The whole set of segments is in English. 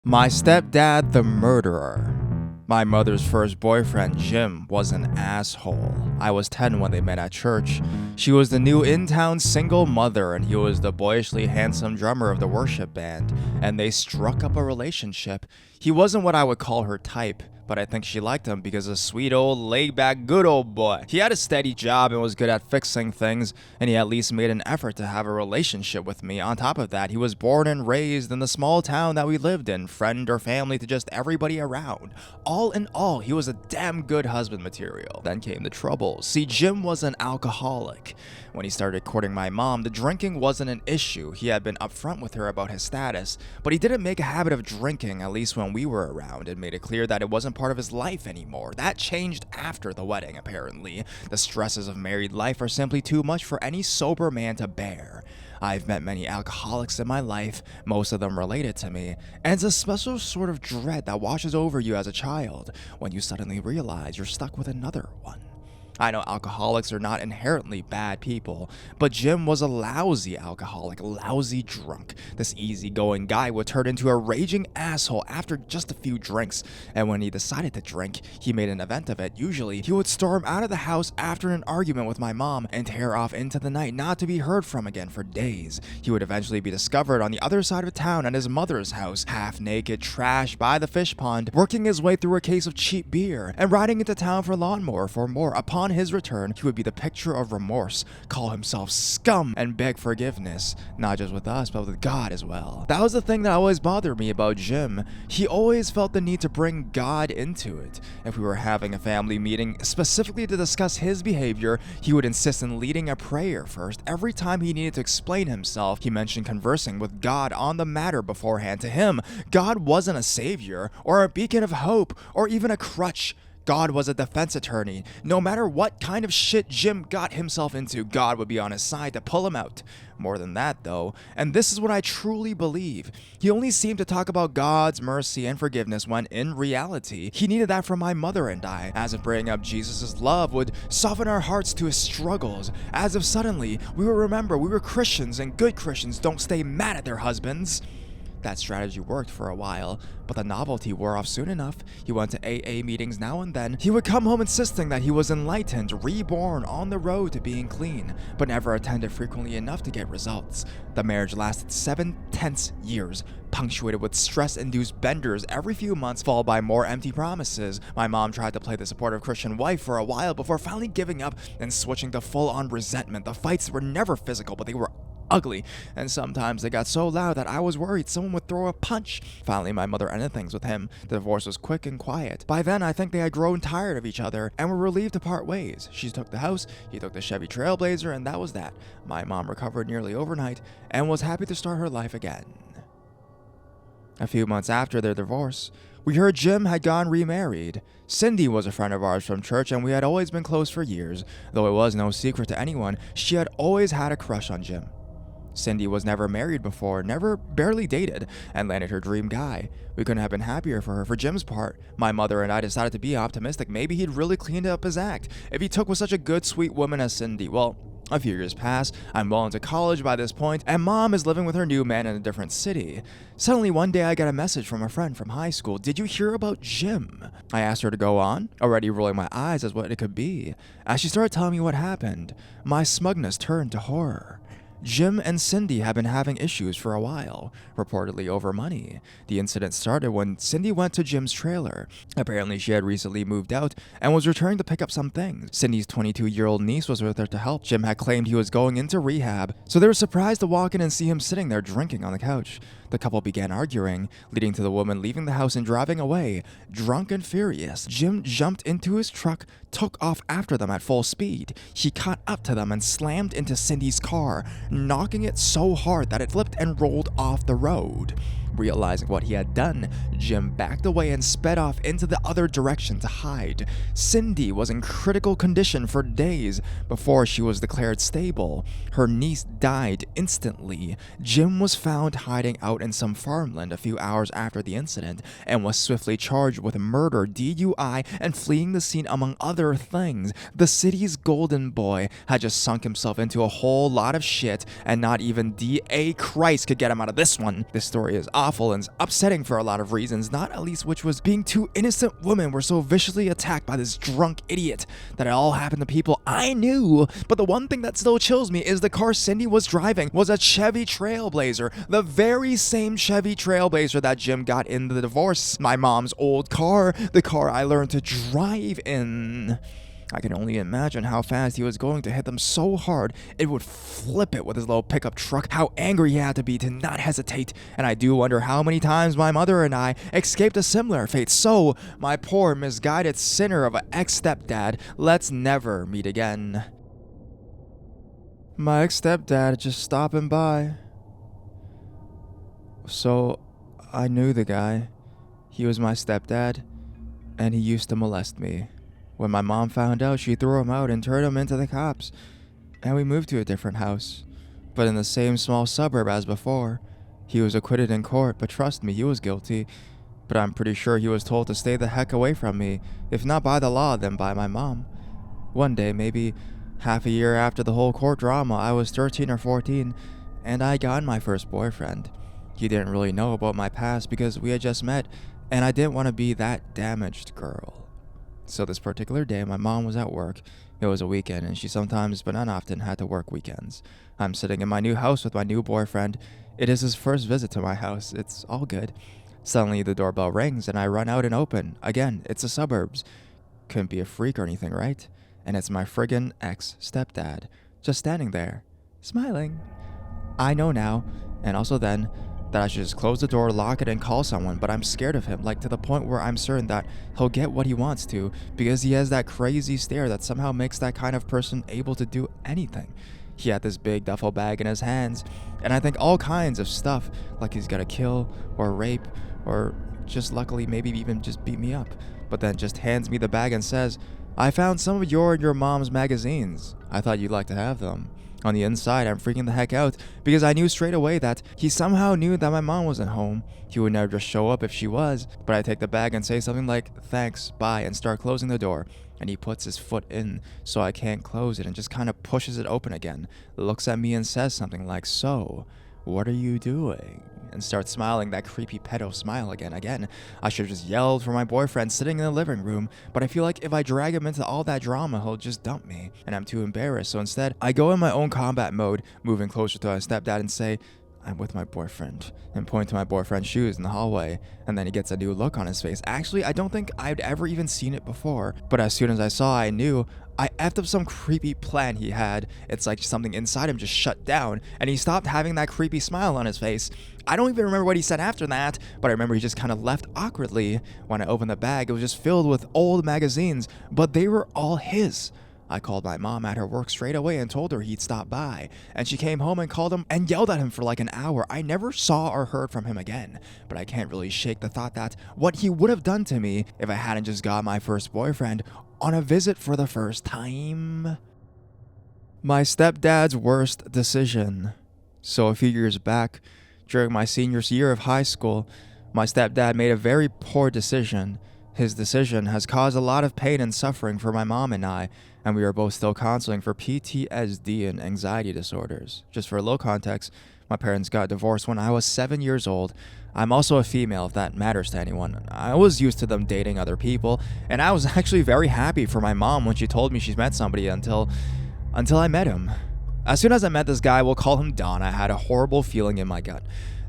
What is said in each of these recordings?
My stepdad, the murderer. My mother's first boyfriend, Jim, was an asshole. I was 10 when they met at church. She was the new in-town single mother, and he was the boyishly handsome drummer of the worship band, and they struck up a relationship. He wasn't what I would call her type, but I think she liked him because a sweet old laid-back good old boy. He had a steady job and was good at fixing things, and he at least made an effort to have a relationship with me. On top of that, he was born and raised in the small town that we lived in, friend or family to just everybody around. All in all, he was a damn good husband material. Then came the trouble. See, Jim was an alcoholic. When he started courting my mom, the drinking wasn't an issue. He had been upfront with her about his status, but he didn't make a habit of drinking, at least when we were around, and made it clear that it wasn't part of his life anymore. That changed after the wedding, apparently. The stresses of married life are simply too much for any sober man to bear. I've met many alcoholics in my life, most of them related to me, and it's a special sort of dread that washes over you as a child when you suddenly realize you're stuck with another one. I know alcoholics are not inherently bad people, but Jim was a lousy alcoholic, lousy drunk. This easygoing guy would turn into a raging asshole after just a few drinks, and when he decided to drink, he made an event of it. Usually, he would storm out of the house after an argument with my mom and tear off into the night, not to be heard from again for days. He would eventually be discovered on the other side of town at his mother's house, half naked, trashed by the fish pond, working his way through a case of cheap beer, and riding into town for lawnmower for more. Upon his return, he would be the picture of remorse, call himself scum, and beg forgiveness, not just with us, but with God as well. That was the thing that always bothered me about Jim. He always felt the need to bring God into it. If we were having a family meeting specifically to discuss his behavior, he would insist in leading a prayer first. Every time he needed to explain himself, he mentioned conversing with God on the matter beforehand. To him, God wasn't a savior, or a beacon of hope, or even a crutch. God was a defense attorney. No matter what kind of shit Jim got himself into, God would be on his side to pull him out. More than that, though, and this is what I truly believe, he only seemed to talk about God's mercy and forgiveness when, in reality, he needed that from my mother and I, as if bringing up Jesus' love would soften our hearts to his struggles, as if suddenly we would remember we were Christians and good Christians don't stay mad at their husbands. That strategy worked for a while, but the novelty wore off soon enough. He went to AA meetings now and then. He would come home insisting that he was enlightened, reborn, on the road to being clean, but never attended frequently enough to get results. The marriage lasted 7 tense years, punctuated with stress-induced benders every few months, followed by more empty promises. My mom tried to play the supportive Christian wife for a while before finally giving up and switching to full-on resentment. The fights were never physical, but they were ugly, and sometimes they got so loud that I was worried someone would throw a punch. Finally, my mother ended things with him. The divorce was quick and quiet. By then, I think they had grown tired of each other and were relieved to part ways. She took the house, he took the Chevy Trailblazer, and that was that. My mom recovered nearly overnight and was happy to start her life again. A few months after their divorce, we heard Jim had gone remarried. Cindy was a friend of ours from church, and we had always been close for years. Though it was no secret to anyone, she had always had a crush on Jim. Cindy was never married before, barely dated, and landed her dream guy. We couldn't have been happier for her. For Jim's part, my mother and I decided to be optimistic. Maybe he'd really cleaned up his act if he took with such a good, sweet woman as Cindy. Well, a few years pass, I'm well into college by this point, and mom is living with her new man in a different city. Suddenly, one day I get a message from a friend from high school. "Did you hear about Jim?" I asked her to go on, already rolling my eyes as what it could be. As she started telling me what happened, my smugness turned to horror. Jim and Cindy have been having issues for a while, reportedly over money. The incident started when Cindy went to Jim's trailer. Apparently, she had recently moved out and was returning to pick up some things. Cindy's 22-year-old niece was with her to help. Jim had claimed he was going into rehab, so they were surprised to walk in and see him sitting there drinking on the couch. The couple began arguing, leading to the woman leaving the house and driving away. Drunk and furious, Jim jumped into his truck, took off after them at full speed. He caught up to them and slammed into Cindy's car, knocking it so hard that it flipped and rolled off the road. Realizing what he had done, Jim backed away and sped off into the other direction to hide. Cindy was in critical condition for days before she was declared stable. Her niece died instantly. Jim was found hiding out in some farmland a few hours after the incident and was swiftly charged with murder, DUI, and fleeing the scene among other things. The city's golden boy had just sunk himself into a whole lot of shit, and not even D.A. Christ could get him out of this one. This story is awful and upsetting for a lot of reasons, not at least which was being two innocent women were so viciously attacked by this drunk idiot that it all happened to people I knew. But the one thing that still chills me is the car Cindy was driving was a Chevy Trailblazer, the very same Chevy Trailblazer that Jim got in the divorce. My mom's old car, the car I learned to drive in. I can only imagine how fast he was going to hit them so hard it would flip it with his little pickup truck, how angry he had to be to not hesitate, and I do wonder how many times my mother and I escaped a similar fate. So, my poor misguided sinner of an ex-stepdad, let's never meet again. My ex-stepdad just stopping by. So, I knew the guy. He was my stepdad, and he used to molest me. When my mom found out, she threw him out and turned him into the cops, and we moved to a different house, but in the same small suburb as before. He was acquitted in court, but trust me, he was guilty. But I'm pretty sure he was told to stay the heck away from me, if not by the law, then by my mom. One day, maybe half a year after the whole court drama, I was 13 or 14, and I got my first boyfriend. He didn't really know about my past because we had just met, and I didn't want to be that damaged girl. So this particular day, my mom was at work. It was a weekend, and she sometimes, but not often, had to work weekends. I'm sitting in my new house with my new boyfriend. It is his first visit to my house. It's all good. Suddenly, the doorbell rings, and I run out and open. Again, it's the suburbs. Couldn't be a freak or anything, right? And it's my friggin' ex-stepdad, just standing there, smiling. I know now, and also then, that I should just close the door, lock it, and call someone, but I'm scared of him, like to the point where I'm certain that he'll get what he wants to, because he has that crazy stare that somehow makes that kind of person able to do anything. He had this big duffel bag in his hands, and I think all kinds of stuff, like he's gonna kill, or rape, or just luckily maybe even just beat me up, but then just hands me the bag and says, "I found some of your and your mom's magazines. I thought you'd like to have them." On the inside, I'm freaking the heck out because I knew straight away that he somehow knew that my mom wasn't home. He would never just show up if she was, but I take the bag and say something like, "Thanks, bye," and start closing the door. And he puts his foot in so I can't close it and just kind of pushes it open again, looks at me and says something like, "So, what are you doing?" and starts smiling that creepy pedo smile again. I should have just yelled for my boyfriend sitting in the living room, but I feel like if I drag him into all that drama, he'll just dump me, and I'm too embarrassed. So instead, I go in my own combat mode, moving closer to my stepdad and say, "I'm with my boyfriend," and point to my boyfriend's shoes in the hallway, and then he gets a new look on his face. Actually, I don't think I'd ever even seen it before, but as soon as I saw, I knew I effed up some creepy plan he had. It's like something inside him just shut down, and he stopped having that creepy smile on his face. I don't even remember what he said after that, but I remember he just kind of left awkwardly. When I opened the bag, it was just filled with old magazines, but they were all his. I called my mom at her work straight away and told her he'd stop by, and she came home and called him and yelled at him for like an hour. I never saw or heard from him again, but I can't really shake the thought that what he would have done to me if I hadn't just got my first boyfriend on a visit for the first time. My stepdad's worst decision. So a few years back, during my senior year of high school, my stepdad made a very poor decision. His decision has caused a lot of pain and suffering for my mom and I, and we are both still counseling for PTSD and anxiety disorders. Just for a little context, my parents got divorced when I was 7 years old. I'm also a female, if that matters to anyone. I was used to them dating other people, and I was actually very happy for my mom when she told me she's met somebody until I met him. As soon as I met this guy, we'll call him Don, I had a horrible feeling in my gut.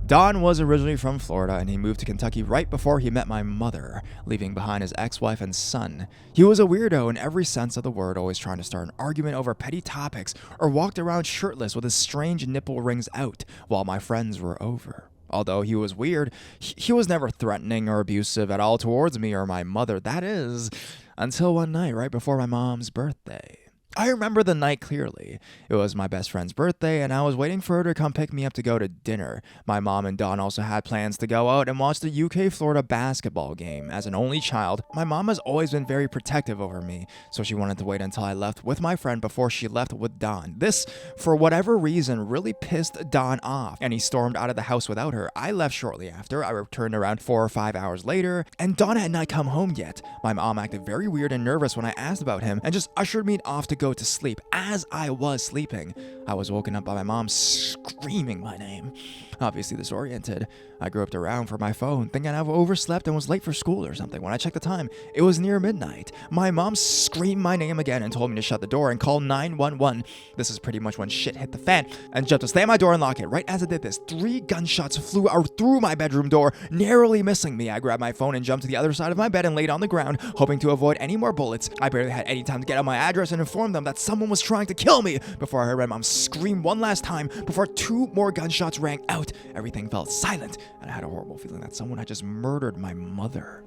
Don was originally from Florida, and he moved to Kentucky right before he met my mother, leaving behind his ex-wife and son. He was a weirdo in every sense of the word, always trying to start an argument over petty topics, or walked around shirtless with his strange nipple rings out while my friends were over. Although he was weird, he was never threatening or abusive at all towards me or my mother, that is, until one night right before my mom's birthday. I remember the night clearly. It was my best friend's birthday, and I was waiting for her to come pick me up to go to dinner. My mom and Don also had plans to go out and watch the UK-Florida basketball game. As an only child, my mom has always been very protective over me, so she wanted to wait until I left with my friend before she left with Don. This, for whatever reason, really pissed Don off, and he stormed out of the house without her. I left shortly after. I returned around 4 or 5 hours later, and Don had not come home yet. My mom acted very weird and nervous when I asked about him, and just ushered me off to go to sleep. As I was sleeping, I was woken up by my mom screaming my name. obviously disoriented. I groped around for my phone, thinking I've overslept and was late for school or something. When I checked the time, it was near midnight. My mom screamed my name again and told me to shut the door and call 911. This is pretty much when shit hit the fan, and jumped to slam my door and lock it. Right as I did this, 3 gunshots flew out through my bedroom door, narrowly missing me. I grabbed my phone and jumped to the other side of my bed and laid on the ground, hoping to avoid any more bullets. I barely had any time to get out my address and inform them that someone was trying to kill me before I heard my mom scream one last time before 2 more gunshots rang out. Everything felt silent, and I had a horrible feeling that someone had just murdered my mother.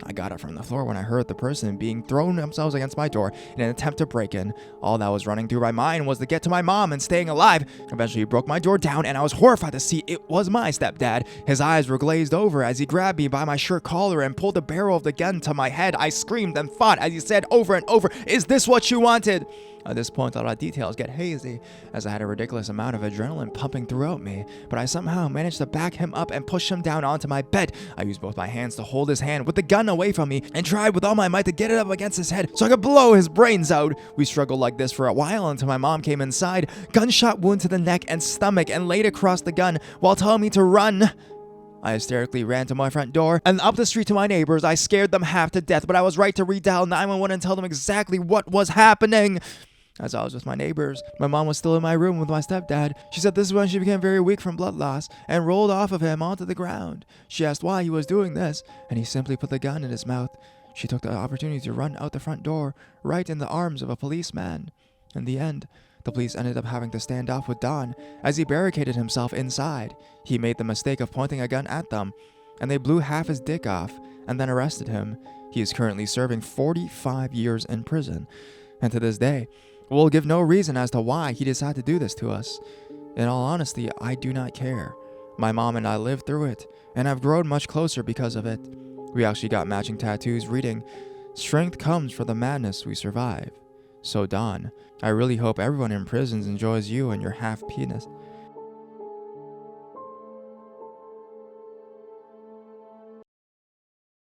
I got up from the floor when I heard the person being thrown themselves against my door in an attempt to break in. All that was running through my mind was to get to my mom and staying alive. Eventually, he broke my door down, and I was horrified to see it was my stepdad. His eyes were glazed over as he grabbed me by my shirt collar and pulled the barrel of the gun to my head. I screamed and fought as he said over and over, "Is this what you wanted?" At this point, a lot of details get hazy, as I had a ridiculous amount of adrenaline pumping throughout me, but I somehow managed to back him up and push him down onto my bed. I used both my hands to hold his hand with the gun away from me and tried with all my might to get it up against his head so I could blow his brains out. We struggled like this for a while until my mom came inside, gunshot wound to the neck and stomach, and laid across the gun while telling me to run. I hysterically ran to my front door and up the street to my neighbors. I scared them half to death, but I was right to redial 911 and tell them exactly what was happening. As I was with my neighbors, my mom was still in my room with my stepdad. She said this is when she became very weak from blood loss and rolled off of him onto the ground. She asked why he was doing this, and he simply put the gun in his mouth. She took the opportunity to run out the front door, right in the arms of a policeman. In the end, the police ended up having to stand off with Don as he barricaded himself inside. He made the mistake of pointing a gun at them, and they blew half his dick off and then arrested him. He is currently serving 45 years in prison, and to this day, will give no reason as to why he decided to do this to us. In all honesty, I do not care. My mom and I lived through it, and have grown much closer because of it. We actually got matching tattoos reading, "Strength comes from the madness we survive." So Don, I really hope everyone in prisons enjoys you and your half penis.